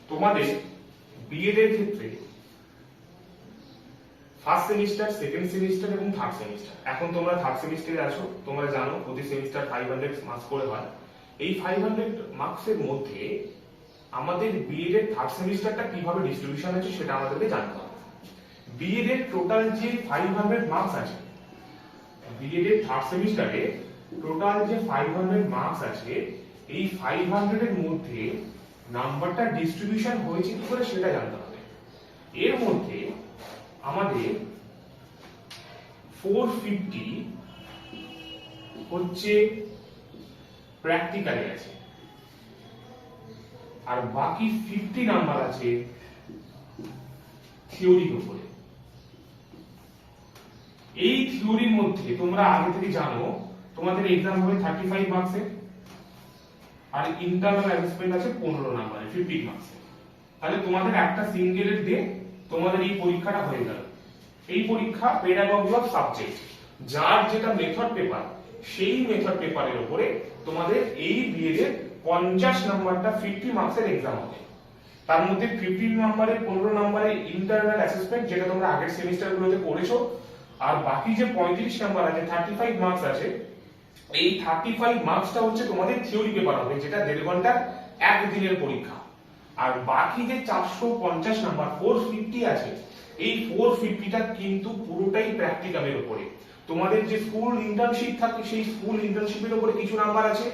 তোমাদের বিএড এর ক্ষেত্রে ফার্স্ট সেমিস্টার, সেকেন্ড সেমিস্টার এবং থার্ড সেমিস্টার। এখন তোমরা থার্ড সেমিস্টারে আছো, তোমরা জানো প্রতি সেমিস্টার 500 মার্কস করে হয়। এই 500 মার্কসের মধ্যে আমাদের বিএড এর থার্ড সেমিস্টারটা কিভাবে ডিস্ট্রিবিউশন আছে সেটা আমাদেরকে জানতে হবে। বিএড এর টোটাল যে 500 মার্কস আছে, বিএড এর থার্ড সেমিস্টারে টোটাল যে 500 মার্কস আছে, এই 500 এর মধ্যে নাম্বারটা ডিস্ট্রিবিউশন হয়েছে কি করে সেটা জানতে হবে। এর মধ্যে আমাদের 450 হচ্ছে প্র্যাকটিক্যালে আছে, আর বাকি 50 নাম্বার আছে থিওরির উপরে। এই থিওরির মধ্যে তোমরা আগে থেকে জানো তোমাদের एग्जाम হবে 35 মার্কসের, আর ইন্টারনাল অ্যাসেসমেন্ট আছে 15 নাম্বারের 50 মার্কসের। তাহলে তোমাদের একটা সিঙ্গেলের দিয়ে তোমাদের এই পরীক্ষাটা হয়ে গেল। এই পরীক্ষা পেডাগজি অফ সাবজেক্ট, যার যেটা মেথড পেপার, সেই মেথড পেপারের উপরে তোমাদের এই বিএড এর 50 নাম্বারটা 50 মার্কসের एग्जाम হবে। তার মধ্যে 50 নাম্বারের 15 নাম্বারের ইন্টারনাল অ্যাসেসমেন্ট, যেটা তোমরা আগের সেমিস্টারগুলোতে করেছো, আর বাকি যে 35 নাম্বার আছে 35 মার্কস আছে, এই 35 মার্কসটা হচ্ছে তোমাদের থিওরি পেপার হবে, যেটা 1.5 ঘন্টার একদিনের পরীক্ষা। আর বাকি যে 450 নাম্বার 450 আছে, এই 450টা কিন্তু পুরোটাই প্র্যাকটিক্যালের উপরে। তোমাদের যে স্কুল ইন্টার্নশিপ থাকে, সেই স্কুল ইন্টার্নশিপের উপরে কিছু নাম্বার আছে,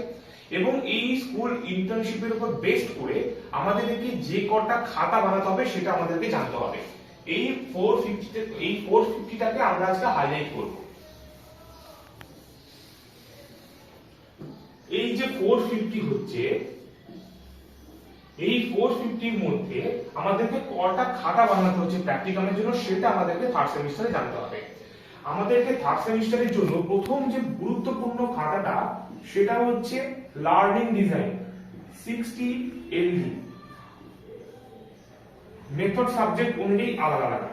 এবং এই স্কুল ইন্টার্নশিপের উপর বেস্ড করে আমাদেরকে যে কটা খাতা বানাতে হবে সেটা আমাদেরকে জানতে হবে। এই 450টাকে আমরা আজকে হাইলাইট করব। এই যে 450 হচ্ছে, এই 450 এর মধ্যে আমাদেরকে কটা খাতা বানাতে হচ্ছে প্র্যাকটিক্যালের জন্য সেটা আমাদেরকে থার্ড সেমিস্টারে জানতে হবে। আমাদেরকে থার্ড সেমিস্টারের জন্য প্রথম যে গুরুত্বপূর্ণ খাতাটা সেটা হচ্ছে learning design 60 LD। Method subject অনুযায়ী আলাদা আলাদা,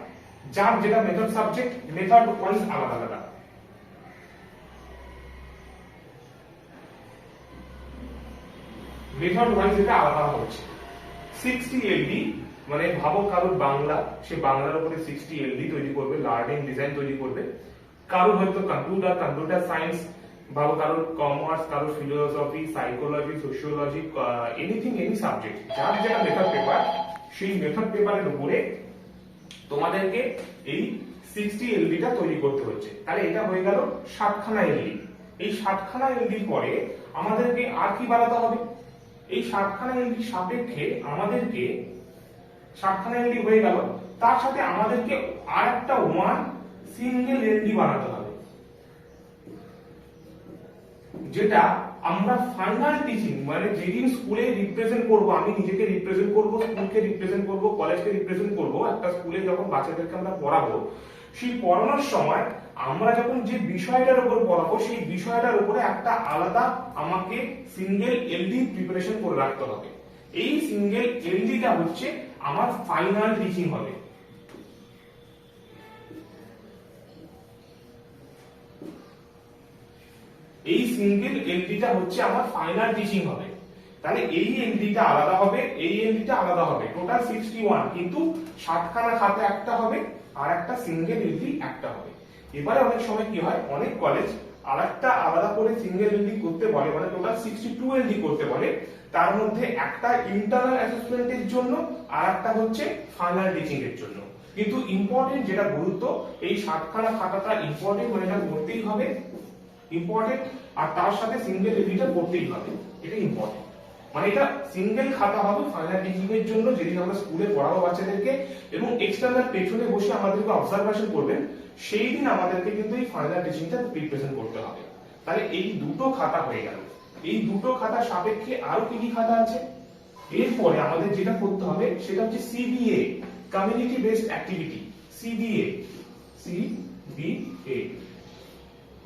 যার যেটা মেথড সাবজেক্ট মেথড ওয়াইজ আলাদা আলাদা। মেথড ওয়াইজ এটা আলাদা হচ্ছে 60 LD, মানে ভাবো কারোর বাংলা, সে বাংলার উপরে 60 LD তৈরি করবে, লার্নিং ডিজাইন তৈরি করবে। কারোর হয়তো কম্পিউটার সায়েন্স, ভাবো কারোর কমার্স, কারোর philosophy, psychology, sociology, anything, any subject, যার যেটা মেথড পেপার, সেই মেথড পেপারের উপরে তোমাদেরকে এই 60 LDটা তৈরি করতে হচ্ছে। তাহলে এটা হয়ে গেল 60খানা LD। এই 60খানা LD পরে আমাদেরকে আর কি বানাতে হবে? এই 60খানা LD সাপেক্ষে আমাদেরকে 60খানা LD হয়ে গেল, তার সাথে আমাদেরকে আর একটা ওয়ান সিঙ্গেল LD বানাতে হবে, যেটা আমরা ফাইনাল টিচিং, মানে যেদিন স্কুলে রিপ্রেজেন্ট করব, আমি নিজেকে রিপ্রেজেন্ট করব, স্কুলকে রিপ্রেজেন্ট করব, কলেজকে রিপ্রেজেন্ট করব, একটা স্কুলে যখন বাচ্চাদেরকে আমরা পড়াবো, সেই পড়ানোর সময় আমরা যখন যে বিষয়টার উপর পড়াবো, সেই বিষয়টার উপরে একটা আলাদা আমাকে সিঙ্গেল LD প্রিপারেশন করে রাখতে হবে। এই সিঙ্গেল LDটা হচ্ছে আমার ফাইনাল টিচিং হবে। এই সিঙ্গেল LDটা হচ্ছে আমার ফাইনাল টিচিং হবে। তাহলে এই LDটা আলাদা হবে, এই LDটা আলাদা হবে, টোটাল 61, কিন্তু 60খানা খাতা একটা হবে আর একটা সিঙ্গেল LD একটা হবে। এবারে অনেক সময় কি হয়, অনেক কলেজ আরেকটা আলাদা করে সিঙ্গেল LD করতে বলে, মানে টোটাল 62 LD করতে বলে। তার মধ্যে একটা ইন্টারনাল অ্যাসেসমেন্টের জন্য আর একটা হচ্ছে ফাইনাল টিচিং এর জন্য। কিন্তু ইম্পর্টেন্ট যেটা গুরুত্ব, এই 60খানা খাতাটা ইম্পর্টেন্ট, মানে এটা করতেই হবে, ইম্পর্টেন্ট, আর তার সাথে সিঙ্গেল LDটা করতেই হবে, এটা ইম্পর্টেন্ট। মানে এটা সিঙ্গেল খাতা হবে ফাইনাল টিচিং এর জন্য, যেদিন আমরা স্কুলে পড়াবো বাচ্চাদেরকে এবং এক্সটার্নাল পেছনে বসে আমাদেরকে অবজারভেশন করবেন, সেই দিন আমাদেরকে কিন্তু এই ফাইনাল টিচিংটা রিপ্রেজেন্ট করতে হবে। তাহলে এই দুটো খাতা হয়ে গেল। এই দুটো খাতা সাপেক্ষে আরো কি কি খাতা আছে? এরপরে আমাদের যেটা করতে হবে সেটা হচ্ছে CBA, community based activity. CBA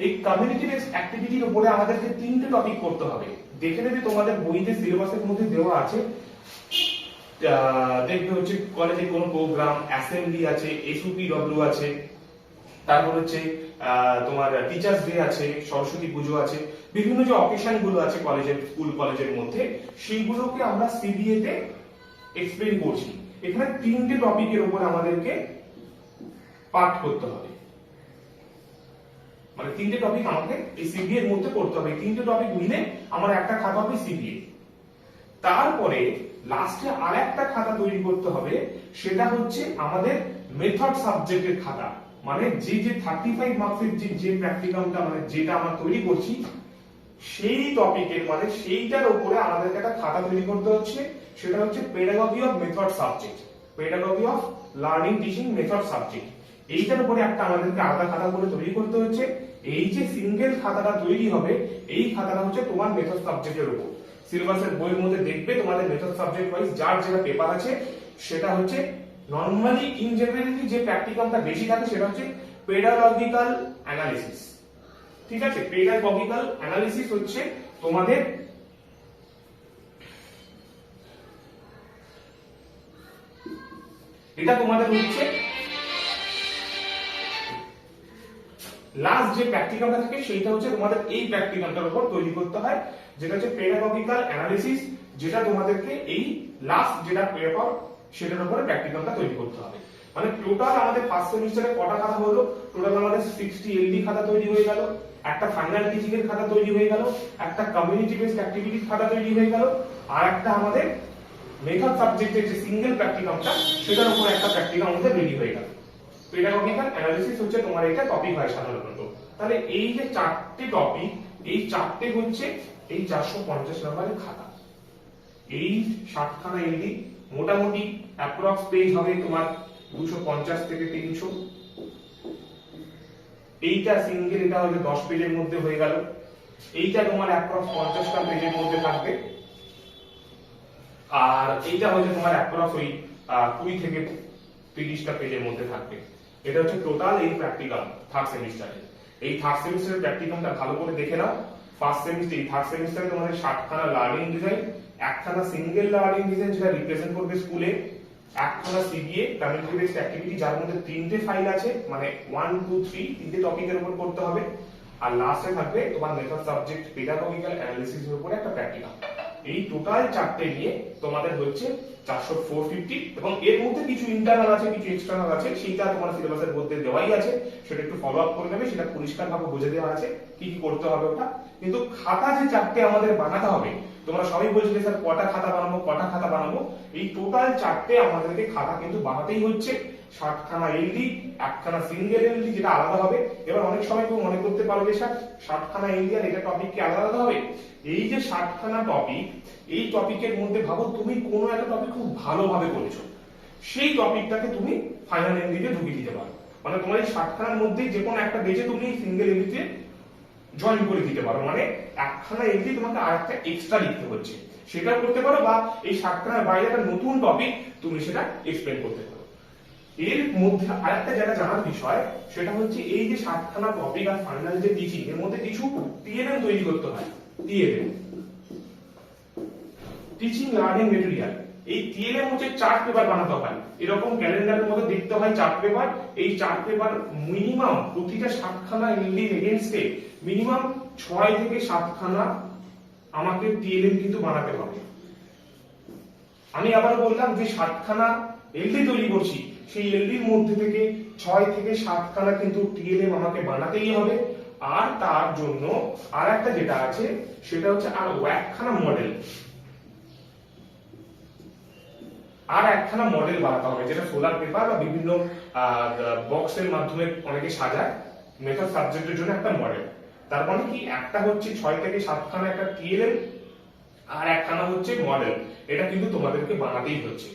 এই কমিউনিটি বেসড অ্যাক্টিভিটির উপরে আমাদেরকে 3টে টপিক করতে হবে। দেখে নেবে তোমাদের বইতে সিলেবাসের মধ্যে দেওয়া আছে, দেখবে হচ্ছে কলেজে কোনো প্রোগ্রাম, অ্যাসেম্বলি আছে, SUPW আছে, তারপর হচ্ছে তোমার টিচার্স ডে আছে, সরস্বতী পুজো আছে, বিভিন্ন যে অকেশন গুলো আছে কলেজের, স্কুল কলেজের মধ্যে, সেইগুলোকে আমরা CBA তে এক্সপ্লেন করছি। এখানে তিনটে টপিকের উপর আমাদেরকে পাঠ করতে হবে, মানে তিনটে টপিক আমাকে এই সিবিএ এর মধ্যে করতে হবে। তিনটে টপিক মিলে আমার একটা খাতা হবে সিবিএ। তারপরে লাস্টে আর একটা খাতা তৈরি করতে হবে, সেটা হচ্ছে আমাদের মেথড সাবজেক্টের খাতা। মানে যে 35 মার্কসের যে প্র্যাকটিকামটা মানে যেটা আমরা তৈরি করছি সেই টপিকের মানে সেইটার উপরে আমাদেরকে একটা খাতা তৈরি করতে হচ্ছে, সেটা হচ্ছে pedagogy of method subject, pedagogy of learning teaching method subject. এইটার উপরে একটা আমাদেরকে আলাদা খাতা করে তৈরি করতে হচ্ছে। এই যে সিঙ্গেল খাতাটা তৈরি হবে, এই খাতাটা হচ্ছে তোমার মেথড সাবজেক্টের উপর। সিলেবাসের বইয়ের মধ্যে দেখবে তোমাদের মেথড সাবজেক্ট ওয়াইজ যার যেটা পেপার আছে, সেটা হচ্ছে নরমালি ইন জেনারেলি যে প্র্যাকটিকামটা বেশি থাকে সেটা হচ্ছে পেডাগজিক্যাল অ্যানালিসিস। ঠিক আছে, পেডাগজিক্যাল অ্যানালিসিস হচ্ছে তোমাদের এটা তোমাদের হচ্ছে লাস্ট যে প্র্যাকটিকালটা থাকে সেইটা হচ্ছে তোমাদের এই প্র্যাকটিকালটার উপর তৈরি করতে হয়, যেটা হচ্ছে পেডাগজিক্যাল অ্যানালিসিস, যেটা তোমাদেরকে এই লাস্ট যেটা পেপার সেটার উপরে প্র্যাকটিকালটা তৈরি করতে হবে। মানে টোটাল আমাদের ফার্স্ট সেমিস্টারে কটা খাতা হলো, টোটাল আমাদের 60 এলডি খাতা তৈরি হয়ে গেল, একটা ফাইনাল টিচিং এর খাতা তৈরি হয়ে গেল, একটা কমিউনিটি বেসড অ্যাক্টিভিটির খাতা তৈরি হয়ে গেল, আর একটা আমাদের মেথড সাবজেক্টের যে সিঙ্গেল প্র্যাকটিকামটা সেটার উপর একটা প্র্যাকটিকাম আমাদের রেডি হয়ে গেল। পেডাগজিক্যাল অ্যানালিসিস হচ্ছে তোমার এটা টপিক হয় সাধারণত। তাহলে এই যে চারটে টপিক, এই চারটে হচ্ছে এই 450 নম্বরের খাতা। এই 60 খানা এলডি মোটামুটি অ্যাপ্রক্স পেজ হবে তোমার 250 থেকে 300। এইটা সিঙ্গেল, এটা হলো 10 পেজের মধ্যে হয়ে গেল। এইটা তোমার অ্যাপ্রক্স 50টা পেজের মধ্যে থাকবে, আর এইটা হচ্ছে তোমার অ্যাপ্রক্স ওই 20 থেকে 30টা পেজের মধ্যে থাকবে। এটা হচ্ছে টোটাল এই প্র্যাকটিকাল থার্ড সেমিস্টারে। এই থার্ড সেমিস্টারের প্র্যাকটিকামটা ভালো করে দেখে নাও। ফার্স্ট সেমিস্টার এই থার্ড সেমিস্টারে তোমাদের 60 খানা লার্নিং ডিজাইন, একখানা সিঙ্গেল লার্নিং ডিজাইন যেটা রিপ্রেজেন্ট করবে স্কুলে, একখানা সিবিএ কমিউনিটি বেসড অ্যাক্টিভিটি যার মধ্যে তিনটে ফাইল আছে, মানে 1 2 3 তিনটে টপিকের উপর করতে হবে, আর লাস্টে থাকবে তোমার মেথড সাবজেক্ট পেডাগজিক্যাল অ্যানালিসিস এর উপর একটা প্র্যাকটিকাল। এই টোটাল চারটে নিয়ে তোমাদের হচ্ছে 450, এবং এর মধ্যে কিছু ইন্টারনাল আছে কিছু এক্সটার্নাল আছে, সেটা তোমার সিলেবাসের মধ্যে দেওয়াই আছে, সেটা একটু ফলো আপ করে নেবে, সেটা পরিষ্কার ভাবে বুঝে দেওয়া আছে কি কি করতে হবে ওটা। কিন্তু খাতা যে চারটে আমাদের বানাতে হবে, তোমরা সবাই বলছিলে স্যার কটা খাতা বানাবো কটা খাতা বানাবো, এই টোটাল চারটে আমাদেরকে খাতা কিন্তু বানাতেই হচ্ছে। 60 খানা এলডি, একখানা সিঙ্গেল এলডি যেটা আলাদা হবে। এবার অনেক সময় কেউ মনে করতে পারবে স্যার 60 খানা এলডি আর এটা টপিক কি আলাদা আলাদা হবে? এই যে 60 খানা টপিক, এই টপিকের মধ্যে ভাবো তুমি কোনো একটা টপিক খুব ভালোভাবে করেছো, সেই টপিকটাকে তুমি ফাইনাল এলডিতে ঢুকিয়ে দিতে পারো। মানে তোমার এই 60 খানার মধ্যে যে কোনো একটা বেজে তুমি সিঙ্গেল এলডিতে জয়েন করে দিতে পারো, মানে একখানা এলডি তোমাকে আরেকটা এক্সট্রা লিখতে হচ্ছে, সেটা করতে পারো, বা এই 60 খানার বাইরে একটা নতুন টপিক তুমি সেটা এক্সপ্লেন করতে পারো। এর মধ্যে আরেকটা যেটা জানার বিষয় সেটা হচ্ছে এই যে 60 খানা টপিক আর ফাইনাল যে টিচিং এর মধ্যে কিছু টিএলএম তৈরি করতে হয়। টিএলএম টিচিং লার্নিং মেটেরিয়াল, এই টিএলএম হচ্ছে চার্ট পেপার বানাতে হয়, এরকম ক্যালেন্ডারের মধ্যে দেখতে হয় চার্ট পেপার। এই চার্ট পেপার মিনিমাম প্রতিটা 60 খানা এলডি এগেইনস্টে মিনিমাম 6 থেকে 7 খানা আমাকে টিএলএম কিন্তু বানাতে হবে। আমি আবার বললাম যে 60 খানা এলডি তৈরি করছি, সেই এলডির মধ্যে থেকে 6 থেকে 7 খানা কিন্তু টিএলএম আমাকে বানাতেই হবে। আর তার জন্য আর একটা যেটা আছে সেটা হচ্ছে আর একখানা মডেল, আর একখানা মডেল বানাতে হবে, যেটা সোলার পেপার বা বিভিন্ন বক্সের মাধ্যমে অনেকে সাজায় মেথড সাবজেক্টের জন্য একটা মডেল। তার মানে কি, একটা হচ্ছে 6 থেকে 7 খানা একটা টিএলএম আর একখানা হচ্ছে মডেল, এটা কিন্তু তোমাদেরকে বানাতেই হচ্ছে।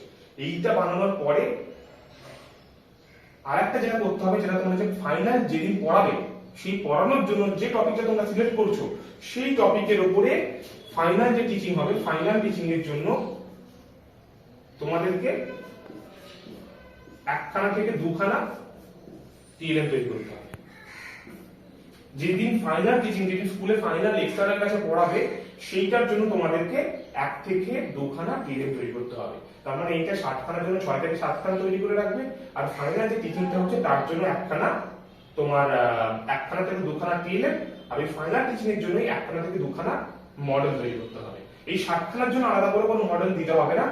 এইটা বানানোর পরে আর একটা যেটা করতে হবে, যেটা তোমরা যে ফাইনাল যেদিন পড়াবে সেই পড়ানোর জন্য যে টপিকটা তোমরা সিলেক্ট করছো সেই টপিকের উপরে ফাইনাল যে টিচিং হবে, ফাইনাল টিচিং এর জন্য তোমাদেরকে একখানা থেকে দুখানা টিএলএম তৈরি করতে হবে। যেদিন ফাইনাল টিচিং, যেদিন স্কুলে ফাইনাল লেকচারের কাছে পড়াবে, সেইটার জন্য তোমাদেরকে 1 থেকে 2 খানা টিএলএম তৈরি করতে হবে। তার মানে এইটা 60 খানার জন্য 6 থেকে 7 খানা তৈরি করে রাখবে, আর ফাইনাল যে টিচিংটা হচ্ছে তার জন্য একখানা তোমার 1 খানা থেকে 2 খানা টিএলএম, আর এই ফাইনাল টিচিং এর জন্য 1 খানা থেকে 2 খানা মডেল তৈরি করতে হবে। এই 60 খানার জন্য আলাদা করে কোনো মডেল দিতে হবে না,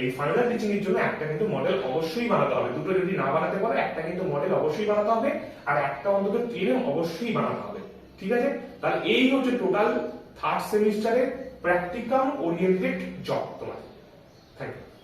এই ফাইনাল টিচিং এর জন্য একটা কিন্তু মডেল অবশ্যই বানাতে হবে, দুটো যদি না বানাতে পারো একটা কিন্তু মডেল অবশ্যই বানাতে হবে, আর একটা অন্তত টিএম অবশ্যই বানাতে হবে। ঠিক আছে, তাহলে এই হচ্ছে টোটাল থার্ড সেমিস্টারের প্র্যাকটিক্যাল ওরিয়েন্টেড জব তোমার। Thank you.